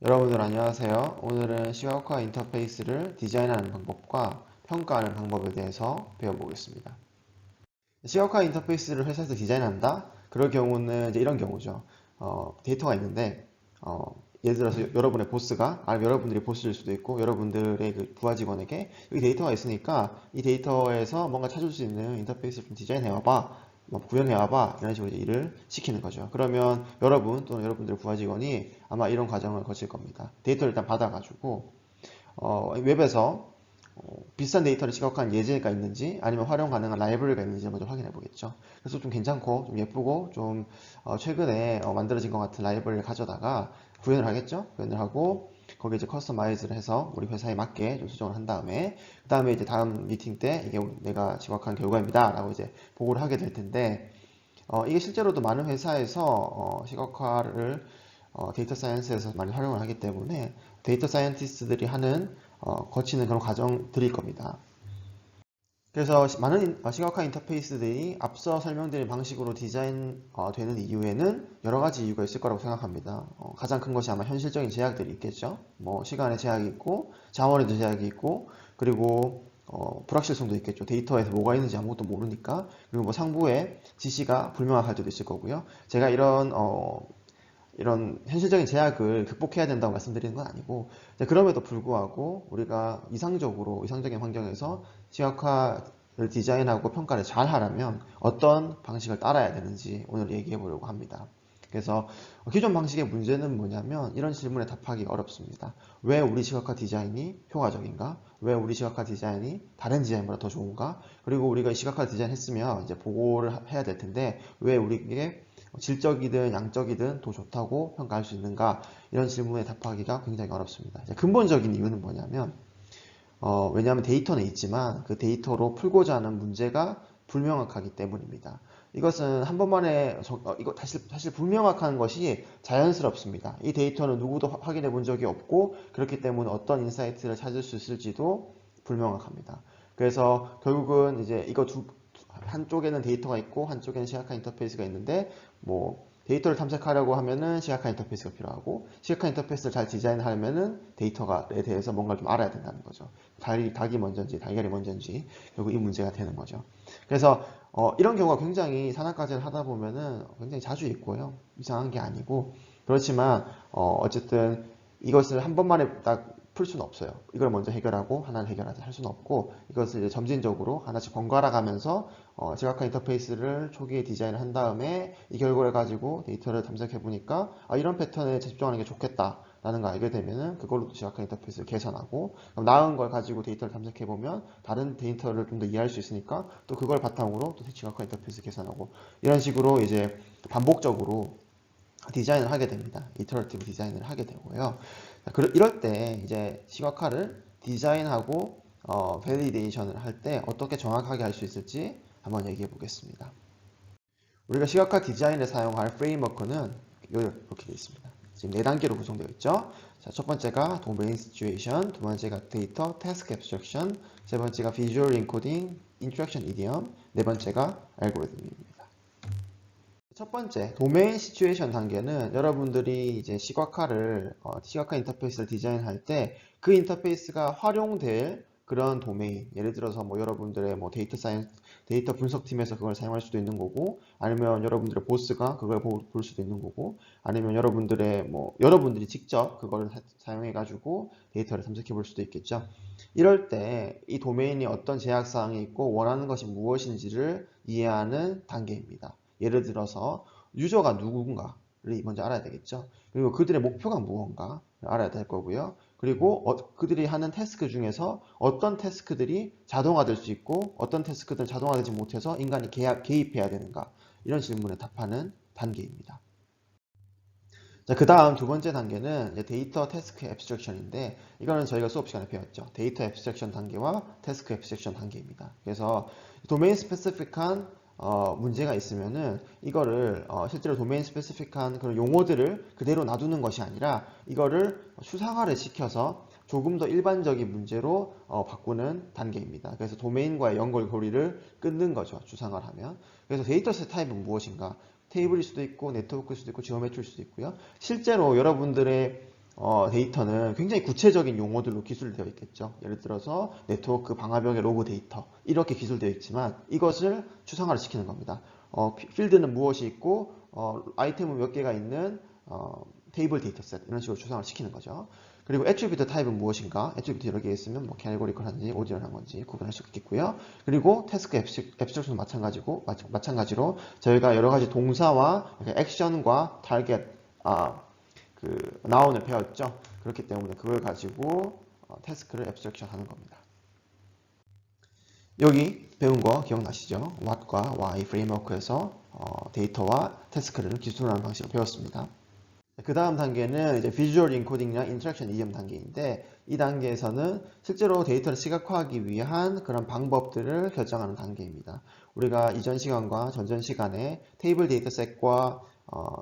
여러분들 안녕하세요. 오늘은 시각화 인터페이스를 디자인하는 방법과 평가하는 방법에 대해서 배워보겠습니다. 시각화 인터페이스를 회사에서 디자인한다? 그럴 경우는 이제 이런 경우죠. 데이터가 있는데 예를 들어서 여러분의 보스가 아니면 여러분들이 보스일 수도 있고 여러분들의 그 부하 직원에게 여기 데이터가 있으니까 이 데이터에서 뭔가 찾을 수 있는 인터페이스를 좀 디자인해 와봐, 뭐 구현해 와봐, 이런 식으로 이제 일을 시키는 거죠. 그러면 여러분 또는 여러분들 부하 직원이 아마 이런 과정을 거칠 겁니다. 데이터를 일단 받아가지고 웹에서 비슷한 데이터를 시각화한 예제가 있는지 아니면 활용 가능한 라이브러리가 있는지 먼저 확인해 보겠죠. 그래서 좀 괜찮고 좀 예쁘고 좀 최근에 만들어진 것 같은 라이브러리를 가져다가 구현을 하겠죠. 구현을 하고 거기에 이제 커스터마이즈를 해서 우리 회사에 맞게 좀 수정을 한 다음에 그 다음에 이제 다음 미팅 때 이게 내가 시각화한 결과입니다 라고 이제 보고를 하게 될 텐데 이게 실제로도 많은 회사에서 시각화를 데이터 사이언스에서 많이 활용을 하기 때문에 데이터 사이언티스트들이 하는 거치는 그런 과정들일 겁니다. 그래서 많은 시각화 인터페이스들이 앞서 설명드린 방식으로 디자인 되는 이유에는 여러 가지 이유가 있을 거라고 생각합니다. 가장 큰 것이 아마 현실적인 제약들이 있겠죠. 뭐 시간의 제약이 있고 자원에도 제약이 있고 그리고 불확실성도 있겠죠. 데이터에서 뭐가 있는지 아무것도 모르니까. 그리고 뭐 상부에 지시가 불명확할 때도 있을 거고요. 제가 이런 현실적인 제약을 극복해야 된다고 말씀드리는 건 아니고 그럼에도 불구하고 우리가 이상적인 환경에서 시각화를 디자인하고 평가를 잘 하려면 어떤 방식을 따라야 되는지 오늘 얘기해 보려고 합니다. 그래서 기존 방식의 문제는 뭐냐면 이런 질문에 답하기 어렵습니다. 왜 우리 시각화 디자인이 효과적인가? 왜 우리 시각화 디자인이 다른 디자인보다 더 좋은가? 그리고 우리가 시각화 디자인 했으면 이제 보고를 해야 될 텐데 왜 우리에게 질적이든 양적이든 더 좋다고 평가할 수 있는가? 이런 질문에 답하기가 굉장히 어렵습니다. 근본적인 이유는 뭐냐면 왜냐하면 데이터는 있지만 그 데이터로 풀고자 하는 문제가 불명확하기 때문입니다. 이것은 한 번만에 이거 사실 불명확한 것이 자연스럽습니다. 이 데이터는 누구도 확인해 본 적이 없고 그렇기 때문에 어떤 인사이트를 찾을 수 있을지도 불명확합니다. 그래서 결국은 이제 한쪽에는 데이터가 있고 한쪽에는 시각화 인터페이스가 있는데 뭐 데이터를 탐색하려고 하면은 시각화 인터페이스가 필요하고 시각화 인터페이스를 잘 디자인하려면은 데이터에 대해서 뭔가를 좀 알아야 된다는 거죠. 닭이 먼저인지 달걀이 먼저인지 결국 이 문제가 되는 거죠. 그래서 이런 경우가 굉장히 산업과제를 하다 보면은 굉장히 자주 있고요. 이상한 게 아니고 그렇지만 어쨌든 이것을 한 번만에 딱 풀 수는 없어요. 이걸 먼저 해결하고 하나를 해결하자 할 수는 없고 이것을 이제 점진적으로 하나씩 번갈아 가면서 시각화 인터페이스를 초기에 디자인을 한 다음에 이 결과를 가지고 데이터를 탐색해 보니까 이런 패턴에 집중하는 게 좋겠다 라는 걸 알게 되면은 그걸로 또 시각화 인터페이스를 개선하고 나은 걸 가지고 데이터를 탐색해 보면 다른 데이터를 좀 더 이해할 수 있으니까 또 그걸 바탕으로 또 시각화 인터페이스 개선하고 이런 식으로 이제 반복적으로 디자인을 하게 됩니다. 이터러티브 디자인을 하게 되고요. 이럴 때 이제 시각화를 디자인하고 밸리데이션을 할 때 어떻게 정확하게 할 수 있을지 한번 얘기해 보겠습니다. 우리가 시각화 디자인에 사용할 프레임워크는 이렇게 되어 있습니다. 지금 4단계로 구성되어 있죠. 자, 첫 번째가 도메인 시츄에이션, 두 번째가 데이터 태스크 앱스트랙션, 세 번째가 비주얼 인코딩, 인트랙션 이디엄, 네 번째가 알고리즘입니다. 첫 번째, 도메인 시츄에이션 단계는 여러분들이 이제 시각화 인터페이스를 디자인할 때 그 인터페이스가 활용될 그런 도메인, 예를 들어서 뭐 여러분들의 뭐 데이터 분석팀에서 그걸 사용할 수도 있는 거고, 아니면 여러분들의 보스가 그걸 볼 수도 있는 거고, 아니면 여러분들이 직접 그걸 사용해가지고 데이터를 탐색해 볼 수도 있겠죠. 이럴 때 이 도메인이 어떤 제약사항이 있고 원하는 것이 무엇인지를 이해하는 단계입니다. 예를 들어서 유저가 누군가를 먼저 알아야 되겠죠. 그리고 그들의 목표가 무언가 알아야 될 거고요. 그리고 그들이 하는 태스크 중에서 어떤 태스크들이 자동화될 수 있고 어떤 태스크들은 자동화되지 못해서 인간이 개입해야 되는가 이런 질문에 답하는 단계입니다. 자, 그 다음 두 번째 단계는 데이터 태스크 앱스트랙션인데 이거는 저희가 수업 시간에 배웠죠. 데이터 앱스트랙션 단계와 태스크 앱스트랙션 단계입니다. 그래서 도메인 스페시픽한 문제가 있으면은 이거를 실제로 도메인 스페시픽한 그런 용어들을 그대로 놔두는 것이 아니라 이거를 추상화를 시켜서 조금 더 일반적인 문제로 바꾸는 단계입니다. 그래서 도메인과의 연결고리를 끊는 거죠. 추상화를 하면. 그래서 데이터셋 타입은 무엇인가? 테이블일 수도 있고 네트워크일 수도 있고 지오메트리일 수도 있고요. 실제로 여러분들의 데이터는 굉장히 구체적인 용어들로 기술되어 있겠죠. 예를 들어서 네트워크 방화벽의 로그 데이터 이렇게 기술되어 있지만 이것을 추상화를 시키는 겁니다. 필드는 무엇이 있고 아이템은 몇 개가 있는 테이블 데이터셋 이런 식으로 추상화를 시키는 거죠. 그리고 애트리뷰트 타입은 무엇인가? 애트리뷰트 여러 개 있으면 뭐 캐테고리컬한지 오디널한 건지 구분할 수 있겠고요. 그리고 태스크 앱스트랙션 마찬가지로 저희가 여러 가지 동사와 액션과 타겟 그 나운을 배웠죠. 그렇기 때문에 그걸 가지고 태스크를 앱스트랙션 하는 겁니다. 여기 배운 거 기억나시죠? what과 why 프레임워크에서 데이터와 태스크를 기술하는 방식을 배웠습니다. 그 다음 단계는 이제 비주얼 인코딩이나 인터랙션 이디엄 단계인데 이 단계에서는 실제로 데이터를 시각화하기 위한 그런 방법들을 결정하는 단계입니다. 우리가 이전 시간과 전전 시간에 테이블 데이터셋과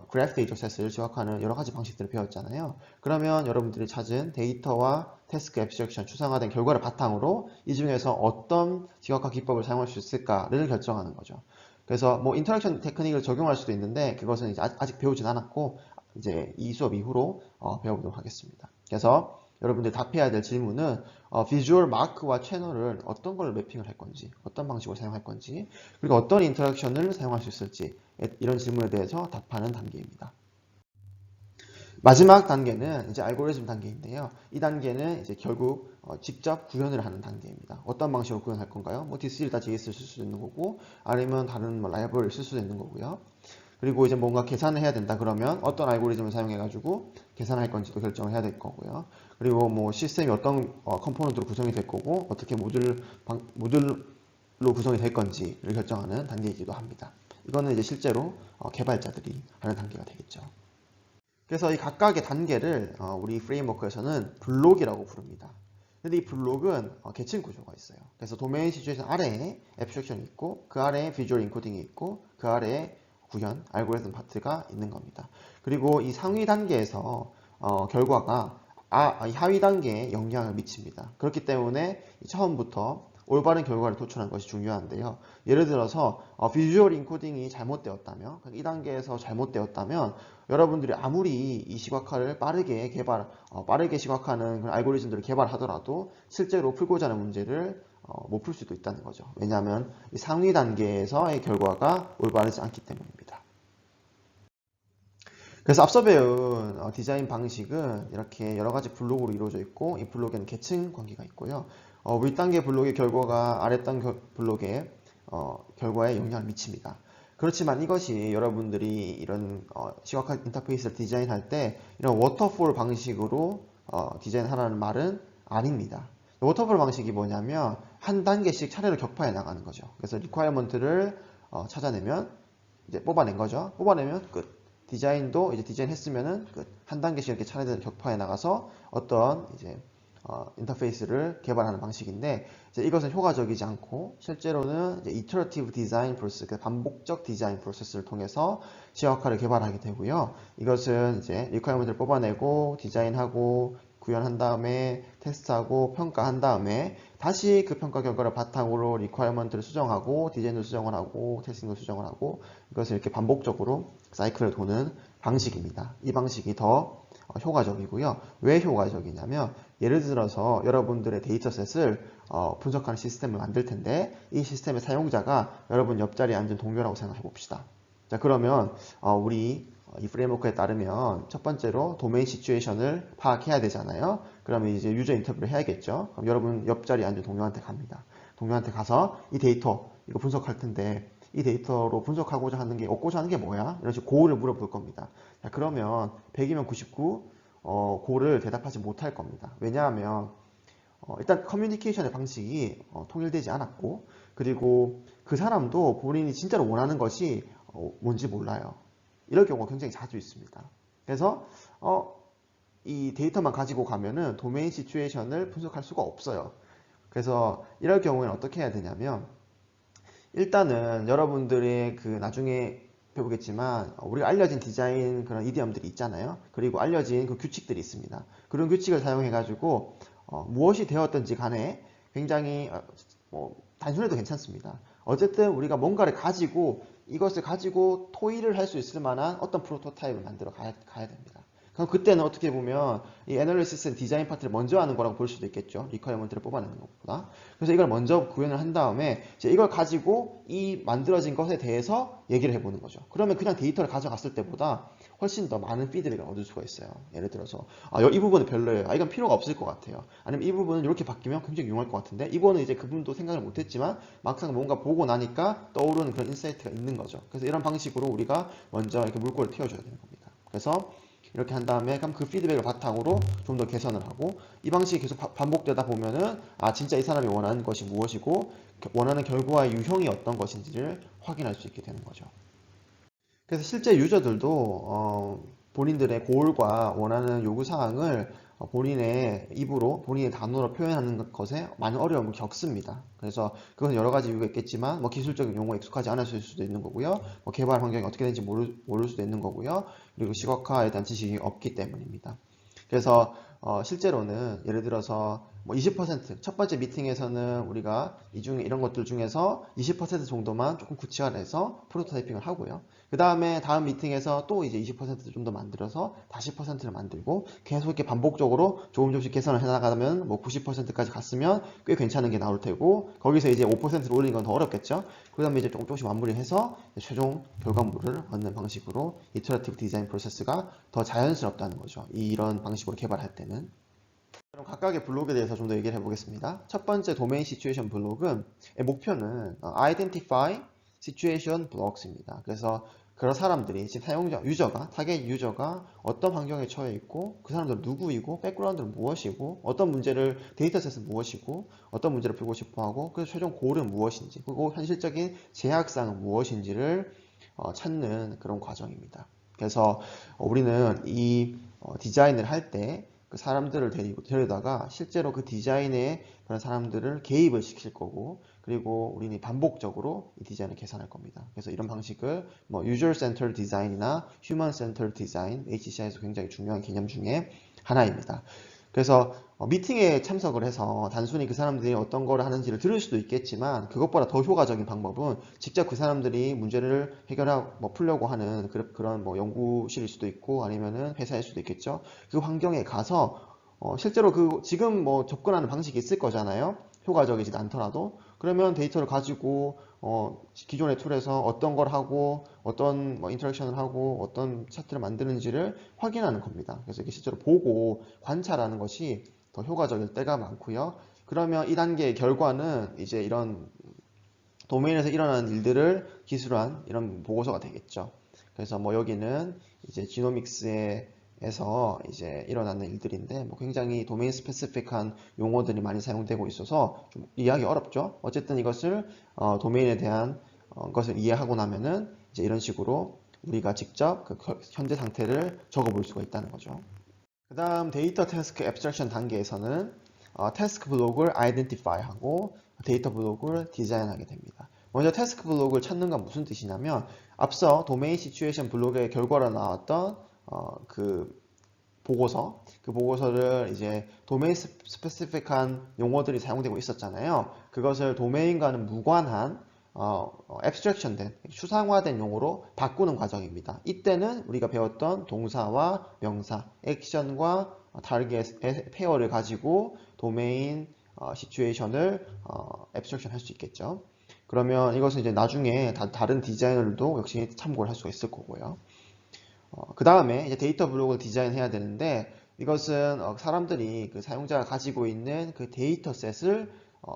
그래프 데이터셋을 시각화하는 여러 가지 방식들을 배웠잖아요. 그러면 여러분들이 찾은 데이터와 태스크 앱스트랙션 추상화된 결과를 바탕으로 이 중에서 어떤 시각화 기법을 사용할 수 있을까를 결정하는 거죠. 그래서 뭐 인터랙션 테크닉을 적용할 수도 있는데 그것은 이제 아직 배우진 않았고 이제 이 수업 이후로 배워보도록 하겠습니다. 그래서 여러분들 답해야 될 질문은 비주얼 마크와 채널을 어떤 걸로 매핑을 할 건지, 어떤 방식으로 사용할 건지, 그리고 어떤 인터랙션을 사용할 수 있을지 이런 질문에 대해서 답하는 단계입니다. 마지막 단계는 이제 알고리즘 단계인데요. 이 단계는 이제 결국 직접 구현을 하는 단계입니다. 어떤 방식으로 구현할 건가요? 뭐 D3.js를 쓸 수도 있는 거고, 아니면 다른 뭐 라이브러리를 쓸 수도 있는 거고요. 그리고 이제 뭔가 계산을 해야 된다 그러면 어떤 알고리즘을 사용해 가지고 계산할 건지도 결정을 해야 될 거고요. 그리고 뭐 시스템이 어떤 컴포넌트로 구성이 될 거고 어떻게 모듈로 구성이 될 건지를 결정하는 단계이기도 합니다. 이거는 이제 실제로 개발자들이 하는 단계가 되겠죠. 그래서 이 각각의 단계를 우리 프레임워크에서는 블록이라고 부릅니다. 근데 이 블록은 계층 구조가 있어요. 그래서 도메인 시츄에이션 아래에 앱스트랙션이 있고 그 아래에 비주얼 인코딩이 있고 그 아래에 구현, 알고리즘 파트가 있는 겁니다. 그리고 이 상위 단계에서 결과가 이 하위 단계에 영향을 미칩니다. 그렇기 때문에 처음부터 올바른 결과를 도출하는 것이 중요한데요. 예를 들어서 비주얼 인코딩이 잘못되었다면, 이 단계에서 잘못되었다면 여러분들이 아무리 이 시각화를 빠르게 시각화하는 그런 알고리즘들을 개발하더라도 실제로 풀고자 하는 문제를 못 풀 수도 있다는 거죠. 왜냐하면 이 상위 단계에서의 결과가 올바르지 않기 때문입니다. 그래서 앞서 배운 디자인 방식은 이렇게 여러 가지 블록으로 이루어져 있고 이 블록에는 계층 관계가 있고요. 윗단계 블록의 결과가 아랫단계 블록의 결과에 영향을 미칩니다. 그렇지만 이것이 여러분들이 이런 시각화 인터페이스를 디자인할 때 이런 워터폴 방식으로 디자인하라는 말은 아닙니다. 워터폴 방식이 뭐냐면 한 단계씩 차례로 격파해 나가는 거죠. 그래서 리퀘어먼트를 찾아내면 이제 뽑아낸 거죠. 뽑아내면 끝. 디자인도 이제 디자인했으면은 끝. 한 단계씩 이렇게 차례대로 격파해 나가서 어떤 이제 인터페이스를 개발하는 방식인데 이제 이것은 효과적이지 않고 실제로는 이제 이터러티브 디자인 프로세스, 반복적 디자인 프로세스를 통해서 시각화를 개발하게 되고요. 이것은 이제 리퀘어먼트를 뽑아내고 디자인하고 구현한 다음에 테스트하고 평가한 다음에 다시 그 평가 결과를 바탕으로 리퀘어먼트를 수정하고 디자인도 수정을 하고 테스팅도 수정을 하고 이것을 이렇게 반복적으로 사이클을 도는 방식입니다. 이 방식이 더 효과적이고요. 왜 효과적이냐면 예를 들어서 여러분들의 데이터셋을 분석하는 시스템을 만들 텐데 이 시스템의 사용자가 여러분 옆자리에 앉은 동료라고 생각해 봅시다. 자, 그러면 우리 이 프레임워크에 따르면 첫 번째로 도메인 시츄에이션을 파악해야 되잖아요. 그러면 이제 유저 인터뷰를 해야겠죠. 그럼 여러분 옆자리에 앉은 동료한테 갑니다. 동료한테 가서 이 데이터 이거 분석할 텐데 이 데이터로 분석하고자 하는 게 얻고자 하는 게 뭐야? 이런 식으로 고를 물어볼 겁니다. 자, 그러면 100이면 99 고를 대답하지 못할 겁니다. 왜냐하면 일단 커뮤니케이션의 방식이 통일되지 않았고 그리고 그 사람도 본인이 진짜로 원하는 것이 뭔지 몰라요. 이럴 경우가 굉장히 자주 있습니다. 그래서 이 데이터만 가지고 가면은 도메인 시츄에이션을 분석할 수가 없어요. 그래서 이럴 경우에는 어떻게 해야 되냐면 일단은 여러분들의 그 나중에 배우겠지만 우리가 알려진 디자인 그런 이디엄들이 있잖아요. 그리고 알려진 그 규칙들이 있습니다. 그런 규칙을 사용해 가지고 무엇이 되었든지 간에 굉장히 단순해도 괜찮습니다. 어쨌든 우리가 뭔가를 가지고 이것을 가지고 토의를 할 수 있을 만한 어떤 프로토타입을 만들어 가야 됩니다. 그럼 그때는 어떻게 보면 이 애널리시스 디자인 파트를 먼저 하는 거라고 볼 수도 있겠죠. 리퀘어먼트를 뽑아내는 것보다. 그래서 이걸 먼저 구현을 한 다음에 이제 이걸 가지고 이 만들어진 것에 대해서 얘기를 해보는 거죠. 그러면 그냥 데이터를 가져갔을 때보다 훨씬 더 많은 피드백을 얻을 수가 있어요. 예를 들어서 이 부분은 별로예요. 이건 필요가 없을 것 같아요. 아니면 이 부분은 이렇게 바뀌면 굉장히 유용할 것 같은데 이거는 이제 그분도 생각을 못했지만 막상 뭔가 보고 나니까 떠오르는 그런 인사이트가 있는 거죠. 그래서 이런 방식으로 우리가 먼저 이렇게 물꼬를 틔워줘야 되는 겁니다. 그래서 이렇게 한 다음에 그럼 그 피드백을 바탕으로 좀 더 개선을 하고 이 방식이 계속 반복되다 보면은 진짜 이 사람이 원하는 것이 무엇이고 원하는 결과의 유형이 어떤 것인지를 확인할 수 있게 되는 거죠. 그래서 실제 유저들도 본인들의 고울과 원하는 요구사항을 본인의 입으로, 본인의 단어로 표현하는 것에 많은 어려움을 겪습니다. 그래서 그건 여러 가지 이유가 있겠지만, 기술적인 용어에 익숙하지 않았을 수도 있는 거고요. 개발 환경이 어떻게 되는지 모를 수도 있는 거고요. 그리고 시각화에 대한 지식이 없기 때문입니다. 그래서 실제로는 예를 들어서 20%첫 번째 미팅에서는 우리가 이런 것들 중에서 20% 정도만 조금 구체화해서 프로토타이핑을 하고요. 그 다음에 다음 미팅에서 또 이제 20% 좀 더 만들어서 다시 퍼센트를 만들고 계속 이렇게 반복적으로 조금씩 개선을 해나가면 90%까지 갔으면 꽤 괜찮은 게 나올 테고 거기서 이제 5%를 올리는 건 더 어렵겠죠. 그 다음에 이제 조금씩 마무리해서 최종 결과물을 얻는 방식으로 이터러티브 디자인 프로세스가 더 자연스럽다는 거죠. 이런 방식으로 개발할 때는. 그럼 각각의 블록에 대해서 좀 더 얘기를 해보겠습니다. 첫 번째 도메인 시츄에이션 블록은 목표는 Identify Situation Blocks입니다. 그래서 그런 사람들이 지금 사용자, 타겟 유저가 어떤 환경에 처해 있고 그 사람들은 누구이고 백그라운드는 무엇이고 어떤 문제를 데이터셋은 무엇이고 어떤 문제를 풀고 싶어하고 그래서 최종 골은 무엇인지 그리고 현실적인 제약사항은 무엇인지를 찾는 그런 과정입니다. 그래서 우리는 이 디자인을 할 때 그 사람들을 데려다가 실제로 그 디자인에 그런 사람들을 개입을 시킬 거고 그리고 우리는 반복적으로 이 디자인을 개선할 겁니다. 그래서 이런 방식을 User Centered Design이나 Human Centered Design, HCI에서 굉장히 중요한 개념 중에 하나입니다. 그래서 미팅에 참석을 해서 단순히 그 사람들이 어떤 걸 하는지를 들을 수도 있겠지만 그것보다 더 효과적인 방법은 직접 그 사람들이 문제를 해결하고 풀려고 하는 그런 연구실일 수도 있고 아니면은 회사일 수도 있겠죠. 그 환경에 가서 실제로 지금 접근하는 방식이 있을 거잖아요. 효과적이지 않더라도 그러면 데이터를 가지고 기존의 툴에서 어떤 걸 하고 어떤 인터랙션을 하고 어떤 차트를 만드는지를 확인하는 겁니다. 그래서 이게 실제로 보고 관찰하는 것이 더 효과적일 때가 많고요. 그러면 이 단계의 결과는 이제 이런 도메인에서 일어나는 일들을 기술한 이런 보고서가 되겠죠. 그래서 여기는 이제 지노믹스에서 이제 일어나는 일들인데 굉장히 도메인 스페시픽한 용어들이 많이 사용되고 있어서 좀 이해하기 어렵죠. 어쨌든 이것을 도메인에 대한 것을 이해하고 나면은 이제 이런 식으로 우리가 직접 그 현재 상태를 적어볼 수가 있다는 거죠. 그 다음 데이터 태스크 앱스트랙션 단계에서는 태스크 블록을 identify 하고 데이터 블록을 디자인하게 됩니다. 먼저 태스크 블록을 찾는 건 무슨 뜻이냐면 앞서 도메인 시츄에이션 블록의 결과로 나왔던 그 보고서를 이제 도메인 스페시픽한 용어들이 사용되고 있었잖아요. 그것을 도메인과는 무관한 앱스트랙션 된 추상화된 용어로 바꾸는 과정입니다. 이때는 우리가 배웠던 동사와 명사, 액션과 타겟 페어를 가지고 도메인 시츄에이션을 앱스트랙션 할 수 있겠죠. 그러면 이것은 이제 나중에 다른 디자이너들도 역시 참고를 할 수가 있을 거고요. 그 다음에 이제 데이터 블록을 디자인해야 되는데 이것은 사람들이 그 사용자가 가지고 있는 그 데이터셋을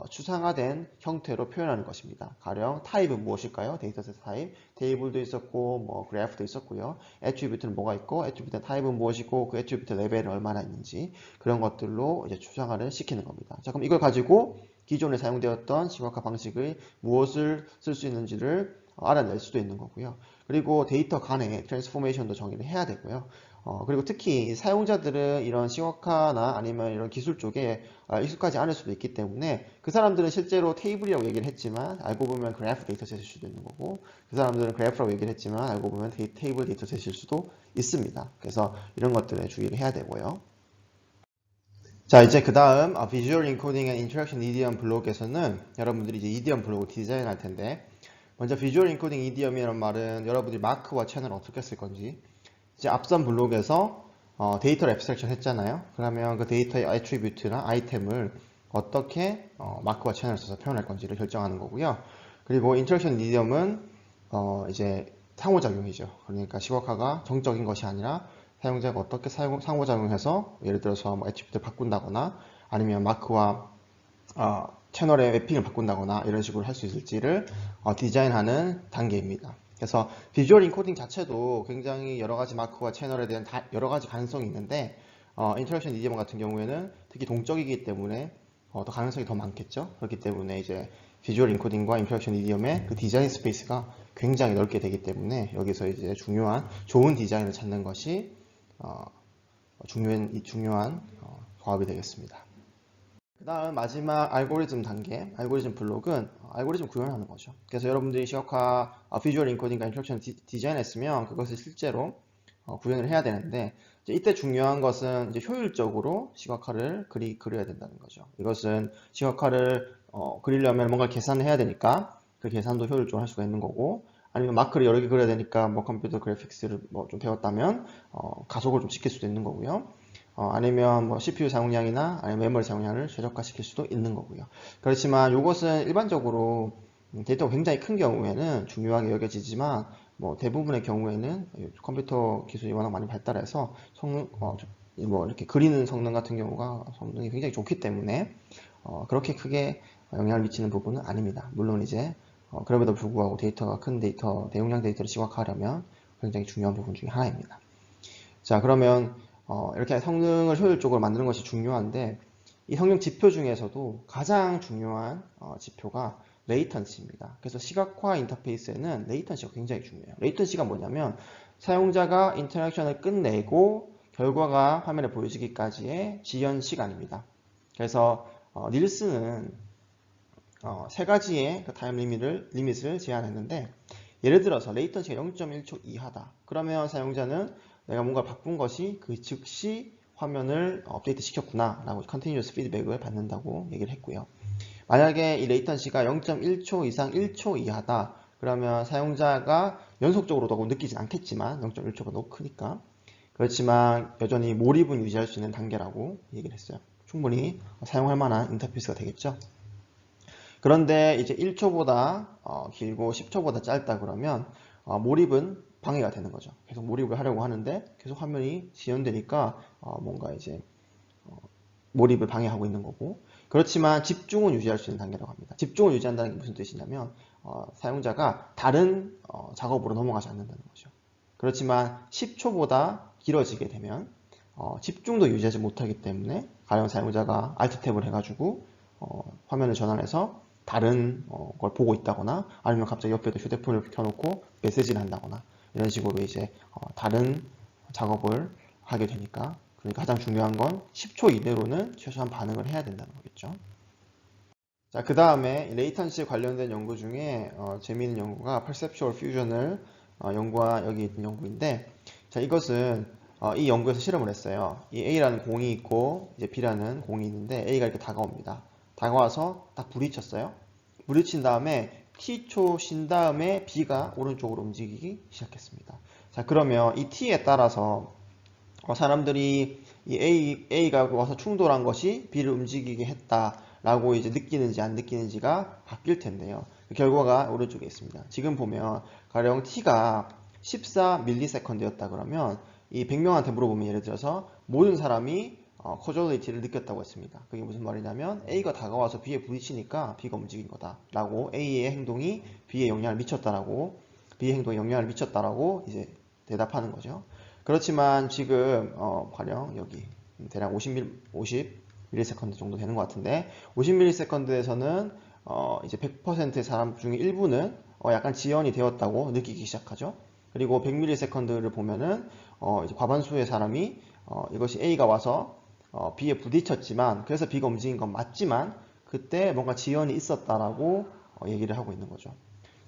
추상화된 형태로 표현하는 것입니다. 가령 타입은 무엇일까요? 데이터셋 타입, 테이블도 있었고 그래프도 있었고요. 애트리뷰트는 뭐가 있고 애트리뷰트 타입은 무엇이고 그 애트리뷰트 레벨은 얼마나 있는지 그런 것들로 이제 추상화를 시키는 겁니다. 자, 그럼 이걸 가지고 기존에 사용되었던 시각화 방식의 무엇을 쓸 수 있는지를 알아낼 수도 있는 거고요. 그리고 데이터 간의 트랜스포메이션도 정의를 해야 되고요. 그리고 특히 사용자들은 이런 시각화나 아니면 이런 기술 쪽에 익숙하지 않을 수도 있기 때문에 그 사람들은 실제로 테이블이라고 얘기를 했지만 알고 보면 그래프 데이터셋일 수도 있는 거고 그 사람들은 그래프라고 얘기를 했지만 알고 보면 테이블 데이터셋일 수도 있습니다. 그래서 이런 것들에 주의를 해야 되고요. 자, 이제 그 다음 Visual Encoding and Interaction Idiom 블록에서는 여러분들이 이제 이디엄 블록을 디자인할 텐데 먼저 Visual Encoding Idiom이라는 말은 여러분들이 마크와 채널을 어떻게 쓸 건지 이제 앞선 블록에서 데이터를 앱스트랙션 했잖아요. 그러면 그 데이터의 애트리뷰트나 아이템을 어떻게 마크와 채널을 써서 표현할 건지를 결정하는 거고요. 그리고 인터랙션 미디엄은 이제 상호작용이죠. 그러니까 시각화가 정적인 것이 아니라 사용자가 어떻게 상호작용해서 예를 들어서 뭐 애트리뷰트를 바꾼다거나 아니면 마크와 채널의 맵핑을 바꾼다거나 이런 식으로 할 수 있을지를 디자인하는 단계입니다. 그래서 비주얼 인코딩 자체도 굉장히 여러 가지 마크와 채널에 대한 여러 가지 가능성이 있는데 인터랙션 미디엄 같은 경우에는 특히 동적이기 때문에 더 가능성이 더 많겠죠. 그렇기 때문에 이제 비주얼 인코딩과 인터랙션 미디엄의 그 디자인 스페이스가 굉장히 넓게 되기 때문에 여기서 이제 좋은 디자인을 찾는 것이 중요한 조합이 되겠습니다. 그 다음 마지막 알고리즘 단계, 알고리즘 블록은 알고리즘 구현하는 거죠. 그래서 여러분들이 시각화 비주얼 인코딩과 인터랙션 디자인했으면 그것을 실제로 구현을 해야 되는데 이때 중요한 것은 이제 효율적으로 시각화를 그려야 된다는 거죠. 이것은 시각화를 그리려면 뭔가 계산을 해야 되니까 그 계산도 효율적으로 할 수가 있는 거고 아니면 마크를 여러 개 그려야 되니까 뭐 컴퓨터 그래픽스를 뭐 좀 배웠다면 가속을 좀 시킬 수도 있는 거고요. 아니면 뭐 CPU 사용량이나 아니면 메모리 사용량을 최적화시킬 수도 있는 거고요. 그렇지만 이것은 일반적으로 데이터가 굉장히 큰 경우에는 중요하게 여겨지지만 뭐 대부분의 경우에는 컴퓨터 기술이 워낙 많이 발달해서 뭐 이렇게 그리는 성능 같은 경우가 성능이 굉장히 좋기 때문에 그렇게 크게 영향을 미치는 부분은 아닙니다. 물론 이제 그럼에도 불구하고 데이터가 큰 데이터, 대용량 데이터를 시각화하려면 굉장히 중요한 부분 중에 하나입니다. 자, 그러면 이렇게 성능을 효율적으로 만드는 것이 중요한데 이 성능 지표 중에서도 가장 중요한 지표가 레이턴시입니다. 그래서 시각화 인터페이스에는 레이턴시가 굉장히 중요해요. 레이턴시가 뭐냐면 사용자가 인터랙션을 끝내고 결과가 화면에 보여지기까지의 지연 시간입니다. 그래서 닐스는 세 가지의 그 타임 리밋을 제한했는데 예를 들어서 레이턴시가 0.1초 이하다. 그러면 사용자는 내가 뭔가 바꾼 것이 그 즉시 화면을 업데이트 시켰구나 라고 컨티뉴어스 피드백을 받는다고 얘기를 했고요. 만약에 이 레이턴시가 0.1초 이상 1초 이하다. 그러면 사용자가 연속적으로도 느끼진 않겠지만 0.1초가 너무 크니까 그렇지만 여전히 몰입은 유지할 수 있는 단계라고 얘기를 했어요. 충분히 사용할 만한 인터페이스가 되겠죠. 그런데 이제 1초보다 길고 10초보다 짧다 그러면 몰입은 방해가 되는 거죠. 계속 몰입을 하려고 하는데 계속 화면이 지연되니까 뭔가 이제 몰입을 방해하고 있는 거고 그렇지만 집중은 유지할 수 있는 단계라고 합니다. 집중을 유지한다는 게 무슨 뜻이냐면 사용자가 다른 작업으로 넘어가지 않는다는 거죠. 그렇지만 10초보다 길어지게 되면 집중도 유지하지 못하기 때문에 가령 사용자가 Alt 탭을 해가지고 화면을 전환해서 다른 걸 보고 있다거나 아니면 갑자기 옆에도 휴대폰을 켜놓고 메시지를 한다거나 이런 식으로 이제 다른 작업을 하게 되니까 그러니까 가장 중요한 건 10초 이내로는 최소한 반응을 해야 된다는 거겠죠. 자, 그 다음에 레이턴시에 관련된 연구 중에 재미있는 연구가 Perceptual Fusion을 연구한 여기 있는 연구인데 자, 이것은 이 연구에서 실험을 했어요. 이 A라는 공이 있고 이제 B라는 공이 있는데 A가 이렇게 다가옵니다. 다가와서 딱 부딪혔어요. 부딪힌 다음에 T초 쉰 다음에 B가 오른쪽으로 움직이기 시작했습니다. 자, 그러면 이 T에 따라서 사람들이 이 A가 와서 충돌한 것이 B를 움직이게 했다라고 이제 느끼는지 안 느끼는지가 바뀔 텐데요. 그 결과가 오른쪽에 있습니다. 지금 보면 가령 T가 14ms였다 그러면 이 100명한테 물어보면 예를 들어서 모든 사람이 causality 를 느꼈다고 했습니다. 그게 무슨 말이냐면 A가 다가와서 B에 부딪히니까 B가 움직인 거다 라고 A의 행동이 B에 영향을 미쳤다라고 B의 행동에 영향을 미쳤다라고 이제 대답하는 거죠. 그렇지만 지금 가령 여기 대략 50ms 정도 되는 것 같은데 50ms에서는 이제 100%의 사람 중에 일부는 약간 지연이 되었다고 느끼기 시작하죠. 그리고 100ms를 보면은 이제 과반수의 사람이 이것이 A가 와서 B에 부딪혔지만 그래서 B가 움직인 건 맞지만 그때 뭔가 지연이 있었다라고 얘기를 하고 있는 거죠.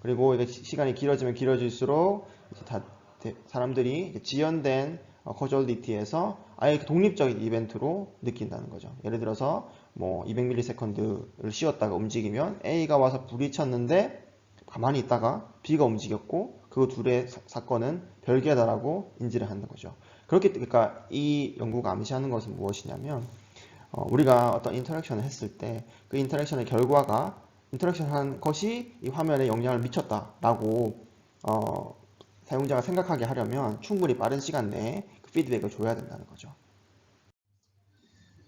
그리고 이게 시간이 길어지면 길어질수록 이제 사람들이 지연된 causality-에서 아예 독립적인 이벤트로 느낀다는 거죠. 예를 들어서 뭐 200ms를 쉬었다가 움직이면 A가 와서 부딪혔는데 가만히 있다가 B가 움직였고 그 둘의 사건은 별개다라고 인지를 하는 거죠. 그러니까 이 연구가 암시하는 것은 무엇이냐면 우리가 어떤 인터랙션을 했을 때 그 인터랙션의 결과가 인터랙션 한 것이 이 화면에 영향을 미쳤다라고 사용자가 생각하게 하려면 충분히 빠른 시간 내에 그 피드백을 줘야 된다는 거죠.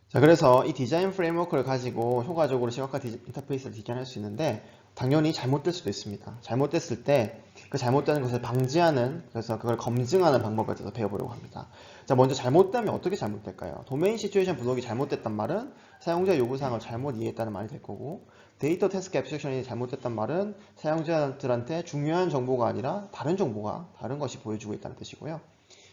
자, 그래서 이 디자인 프레임워크를 가지고 효과적으로 시각화 인터페이스를 디자인할 수 있는데 당연히 잘못될 수도 있습니다. 잘못됐을 때 그 잘못되는 것을 방지하는, 그래서 그걸 검증하는 방법에 대해서 배워보려고 합니다. 자, 먼저 잘못되면 어떻게 잘못될까요? 도메인 시츄에이션 블록이 잘못됐단 말은 사용자 요구사항을 잘못 이해했다는 말이 될 거고, 데이터 태스크 앱스트랙션이 잘못됐단 말은 사용자들한테 중요한 정보가 아니라 다른 정보가, 다른 것이 보여주고 있다는 뜻이고요.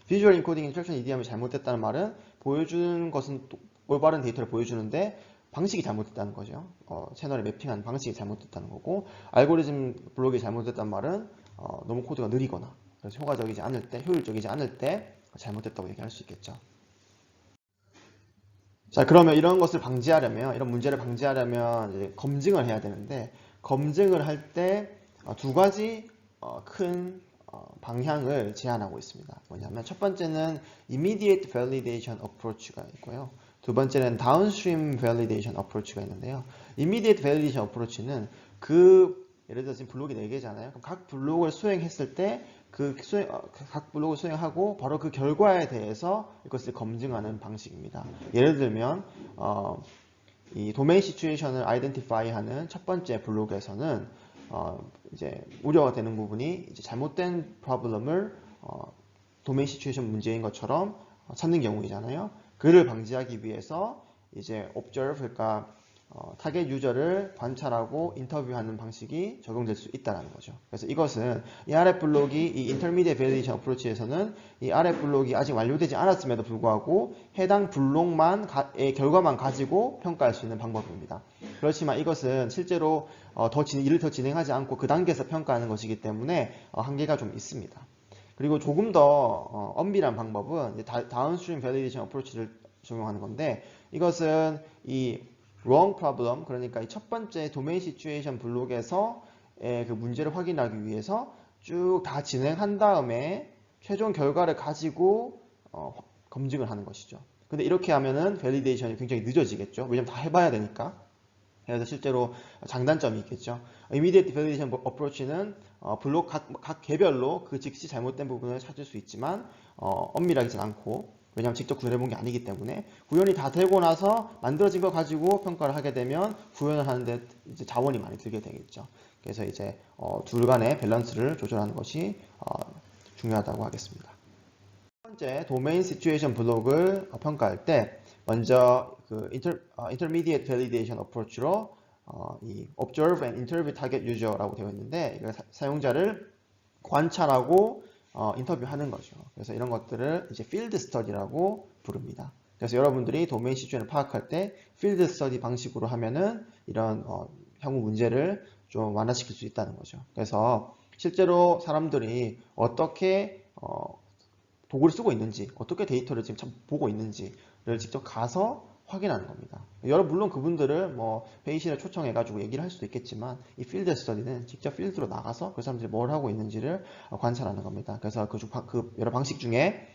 비주얼 인코딩 인스트럭션 EDM이 잘못됐다는 말은 보여주는 것은 올바른 데이터를 보여주는데 방식이 잘못됐다는 거죠. 채널에 매핑한 방식이 잘못됐다는 거고, 알고리즘 블록이 잘못됐다는 말은 너무 코드가 느리거나 그래서 효과적이지 않을 때, 효율적이지 않을 때 잘못됐다고 얘기할 수 있겠죠. 자, 그러면 이런 것을 방지하려면, 이런 문제를 방지하려면 이제 검증을 해야 되는데, 검증을 할 때 두 가지 큰 방향을 제안하고 있습니다. 뭐냐면 첫 번째는 immediate validation approach가 있고요. 두 번째는 downstream validation approach가 있는데요. immediate validation approach는 예를 들어 지금 블록이 4개잖아요. 그럼 각 블록을 수행했을 때 각 블록을 수행하고 바로 그 결과에 대해서 이것을 검증하는 방식입니다. 예를 들면 이 도메인 시츄에이션을 아이덴티파이하는 첫 번째 블록에서는 이제 우려가 되는 부분이 이제 잘못된 프로블럼을 도메인 시츄에이션 문제인 것처럼 찾는 경우이잖아요. 그를 방지하기 위해서 이제 observe, 그러니까 타겟 유저를 관찰하고 인터뷰하는 방식이 적용될 수 있다는 거죠. 그래서 이것은 이 RF 블록이 이 Intermediate Validation Approach에서는 이 RF 블록이 아직 완료되지 않았음에도 불구하고 해당 블록의 결과만 가지고 평가할 수 있는 방법입니다. 그렇지만 이것은 실제로 일을 더 진행하지 않고 그 단계에서 평가하는 것이기 때문에 한계가 좀 있습니다. 그리고 조금 더 엄밀한 방법은 다운스트림 밸리데이션 어프로치를 적용하는 건데, 이것은 이 wrong problem, 그러니까 이 첫 번째 도메인 시츄에이션 블록에서 그 문제를 확인하기 위해서 쭉 다 진행한 다음에 최종 결과를 가지고 검증을 하는 것이죠. 근데 이렇게 하면은 밸리데이션이 굉장히 늦어지겠죠. 왜냐면 다 해봐야 되니까. 그래서 실제로 장단점이 있겠죠. Immediate Validation Approach는 블록 각 개별로 그 즉시 잘못된 부분을 찾을 수 있지만 엄밀하진 않고, 왜냐하면 직접 구현해 본 게 아니기 때문에 구현이 다 되고 나서 만들어진 거 가지고 평가를 하게 되면 구현을 하는데 이제 자원이 많이 들게 되겠죠. 그래서 이제 둘 간의 밸런스를 조절하는 것이 중요하다고 하겠습니다. 첫 번째 도메인 시츄에이션 블록을 평가할 때 먼저 그 intermediate validation approach로 이 observe and interview target user라고 되어 있는데, 이거 사용자를 관찰하고 인터뷰하는 거죠. 그래서 이런 것들을 이제 field study라고 부릅니다. 그래서 여러분들이 도메인 시츄에이션을 파악할 때 field study 방식으로 하면은 이런 향후 문제를 좀 완화시킬 수 있다는 거죠. 그래서 실제로 사람들이 어떻게 도구를 쓰고 있는지, 어떻게 데이터를 지금 보고 있는지를 직접 가서 확인하는 겁니다. 물론 그분들을 뭐 회의실에 초청해가지고 얘기를 할 수도 있겠지만, 이 필드 스터디는 직접 필드로 나가서 그 사람들이 뭘 하고 있는지를 관찰하는 겁니다. 그래서 그 여러 방식 중에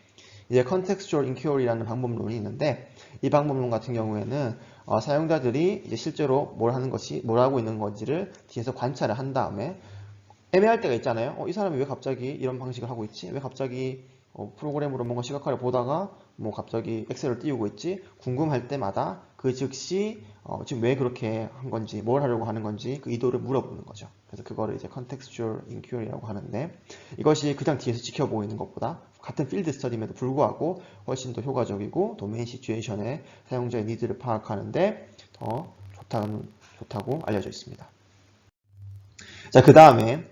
이제 contextual inquiry라는 방법론이 있는데, 이 방법론 같은 경우에는 사용자들이 이제 실제로 뭘 하고 있는 건지를 뒤에서 관찰을 한 다음에 애매할 때가 있잖아요. 이 사람이 왜 갑자기 이런 방식을 하고 있지? 왜 갑자기 프로그램으로 뭔가 시각화를 보다가 뭐 갑자기 엑셀을 띄우고 있지? 궁금할 때마다 그 즉시 지금 왜 그렇게 한 건지, 뭘 하려고 하는 건지 그 의도를 물어보는 거죠. 그래서 그거를 이제 contextual inquiry라고 하는데, 이것이 그냥 뒤에서 지켜보고 있는 것보다 같은 필드 스터디임에도 불구하고 훨씬 더 효과적이고 도메인 시츄에이션의 사용자의 니드를 파악하는데 더 좋다고 알려져 있습니다. 자, 그 다음에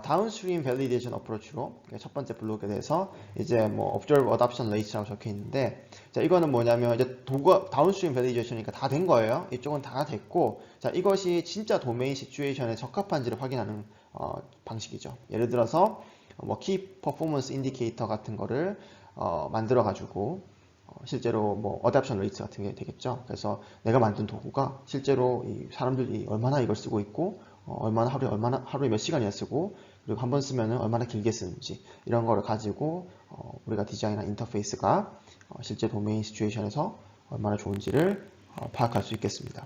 다운스트림 밸리데이션 어프로치로 첫 번째 블록에 대해서 이제 뭐 observe adoption rate라고 적혀 있는데, 자, 이거는 뭐냐면 이제 다운스트림 밸리데이션이니까 다 된 거예요. 이쪽은 다 됐고, 자, 이것이 진짜 도메인 시츄에이션에 적합한지를 확인하는 방식이죠. 예를 들어서 뭐 키 퍼포먼스 인디케이터 같은 거를 만들어 가지고 실제로 뭐 어답션 레이트 같은 게 되겠죠. 그래서 내가 만든 도구가 실제로 이 사람들이 얼마나 이걸 쓰고 있고 하루에 몇 시간이나 쓰고 그리고 한 번 쓰면은 얼마나 길게 쓰는지 이런 거를 가지고 우리가 디자인한 인터페이스가 실제 도메인 시츄에이션에서 얼마나 좋은지를 파악할 수 있겠습니다.